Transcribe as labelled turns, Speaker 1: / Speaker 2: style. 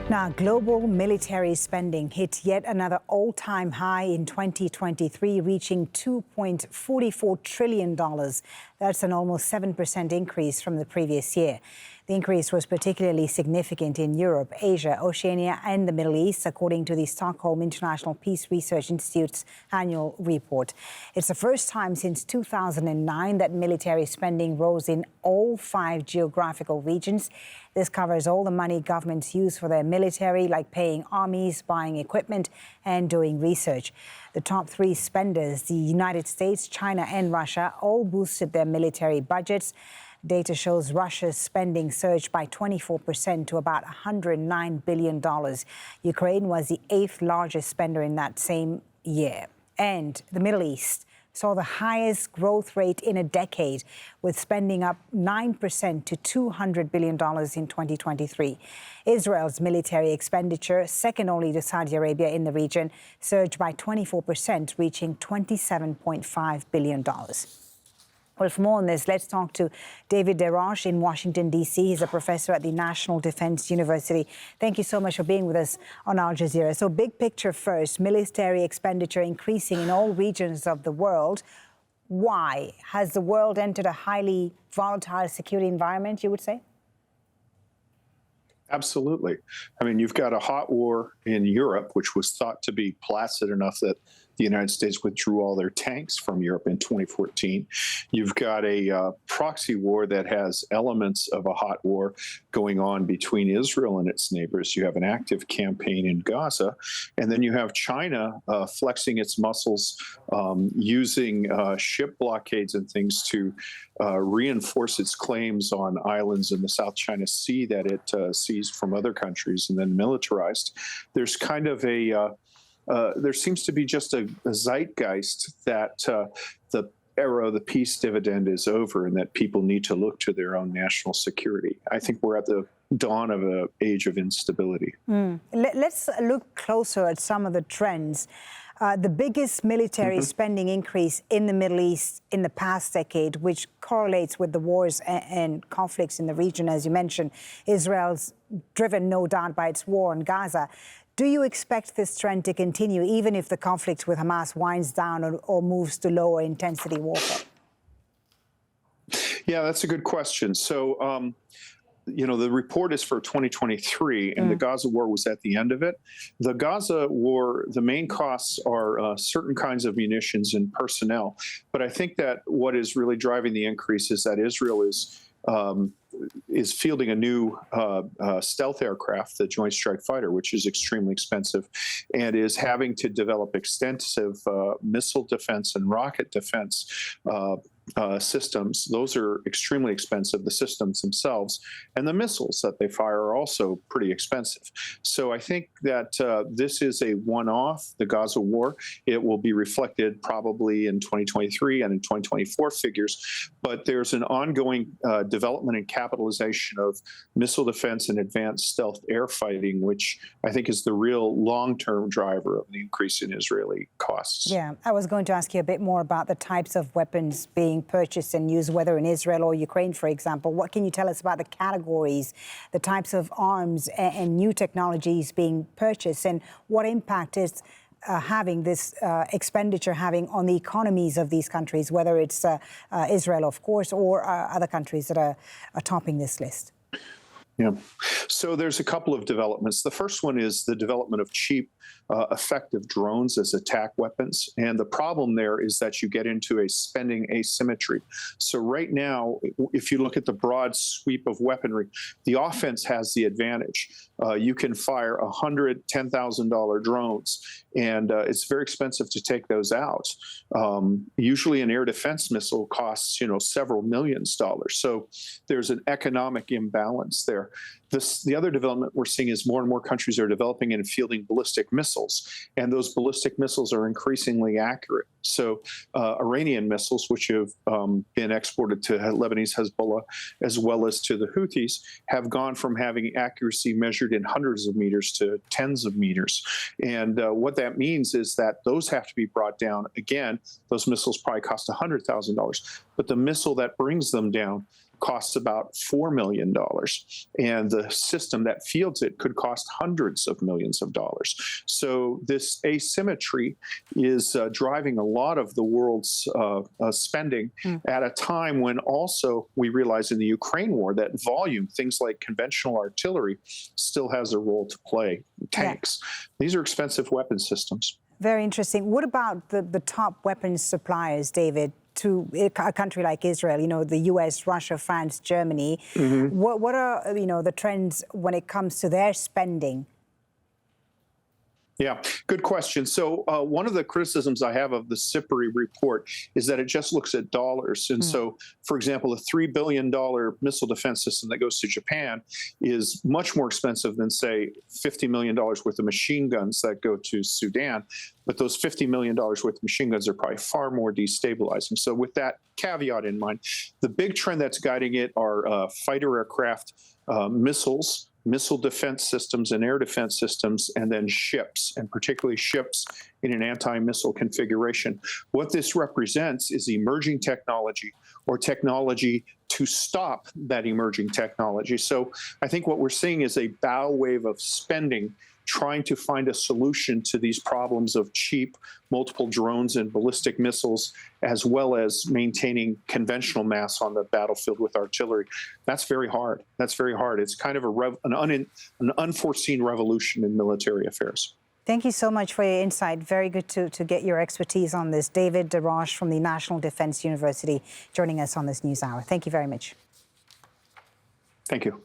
Speaker 1: Now, global military spending hit yet another all-time high in 2023, reaching $2.44 trillion. That's an almost 7% increase from the previous year. The increase was particularly significant in Europe, Asia, Oceania, and the Middle East, according to the Stockholm International Peace Research Institute's annual report. It's the first time since 2009 that military spending rose in all 5 geographical regions. This covers all the money governments use for their military, like paying armies, buying equipment, and doing research. The top 3 spenders, the United States, China, and Russia, all boosted their military budgets. Data shows Russia's spending surged by 24% to about $109 billion. Ukraine was the 8th largest spender in that same year. And the Middle East saw the highest growth rate in a decade, with spending up 9% to $200 billion in 2023. Israel's military expenditure, second only to Saudi Arabia in the region, surged by 24%, reaching $27.5 billion. Well, for more on this, let's talk to David Des Roches in Washington, D.C. He's a professor at the National Defense University. Thank you so much for being with us on Al Jazeera. So big picture first, military expenditure increasing in all regions of the world. Why? Has the world entered a highly volatile security environment, you would say?
Speaker 2: Absolutely. I mean, you've got a hot war in Europe, which was thought to be placid enough that the United States withdrew all their tanks from Europe in 2014. You've got a proxy war that has elements of a hot war going on between Israel and its neighbors. You have an active campaign in Gaza. And then you have China flexing its muscles, using ship blockades and things to reinforce its claims on islands in the South China Sea that it seized from other countries and then militarized. There's kind of there seems to be just a zeitgeist that the era of the peace dividend is over and that people need to look to their own national security. I think we're at the dawn of an age of instability.
Speaker 1: Let's look closer at some of the trends. The biggest military spending increase in the Middle East in the past decade, which correlates with the wars and conflicts in the region, as you mentioned. Israel's driven, no doubt, by its war in Gaza. Do you expect this trend to continue, even if the conflict with Hamas winds down or moves to lower intensity warfare?
Speaker 2: Yeah, that's a good question. So, you know, the report is for 2023, and the Gaza war was at the end of it. The Gaza war, the main costs are certain kinds of munitions and personnel. But I think that what is really driving the increase is that Israel is fielding a new stealth aircraft, the Joint Strike Fighter, which is extremely expensive, and is having to develop extensive missile defense and rocket defense systems. Those are extremely expensive, the systems themselves, and the missiles that they fire are also pretty expensive. So I think that this is a one-off, the Gaza war. It will be reflected probably in 2023 and in 2024 figures, but there's an ongoing development and capitalization of missile defense and advanced stealth air fighting, which I think is the real long-term driver of the increase in Israeli costs.
Speaker 1: Yeah, I was going to ask you a bit more about the types of weapons being purchased and used, whether in Israel or Ukraine, for example. What can you tell us about the categories, the types of arms and new technologies being purchased, and what impact is having this expenditure having on the economies of these countries, whether it's Israel, of course, or other countries that are topping this list?
Speaker 2: Yeah. So there's a couple of developments. The first one is the development of cheap, effective drones as attack weapons. And the problem there is that you get into a spending asymmetry. So right now, if you look at the broad sweep of weaponry, the offense has the advantage. You can fire $110,000 drones, and it's very expensive to take those out. Usually an air defense missile costs, several millions dollars. So there's an economic imbalance there. The other development we're seeing is more and more countries are developing and fielding ballistic missiles, and those ballistic missiles are increasingly accurate. So Iranian missiles, which have been exported to Lebanese Hezbollah as well as to the Houthis, have gone from having accuracy measured in hundreds of meters to tens of meters. And what that means is that those have to be brought down. Again, those missiles probably cost $100,000, but the missile that brings them down costs about $4 million. And the system that fields it could cost hundreds of millions of dollars. So this asymmetry is driving a lot of the world's spending at a time when also we realize in the Ukraine war that volume, things like conventional artillery, still has a role to play. Tanks. These are expensive weapon systems.
Speaker 1: Very interesting. What about the top weapons suppliers, David, to a country like Israel, you know, the US, Russia, France, Germany? What are, you know, the trends when it comes to their spending?
Speaker 2: Yeah, good question. So one of the criticisms I have of the SIPRI report is that it just looks at dollars. And so, for example, a $3 billion missile defense system that goes to Japan is much more expensive than, say, $50 million worth of machine guns that go to Sudan. But those $50 million worth of machine guns are probably far more destabilizing. So with that caveat in mind, the big trend that's guiding it are fighter aircraft, missiles, missile defense systems and air defense systems, and then ships, and particularly ships in an anti-missile configuration. What this represents is emerging technology or technology to stop that emerging technology. So I think what we're seeing is a bow wave of spending trying to find a solution to these problems of cheap multiple drones and ballistic missiles, as well as maintaining conventional mass on the battlefield with artillery. That's very hard. That's very hard. It's kind of an unforeseen revolution in military affairs.
Speaker 1: Thank you so much for your insight. Very good to get your expertise on this. David Des Roches from the National Defense University joining us on this NewsHour. Thank you very much.
Speaker 2: Thank you.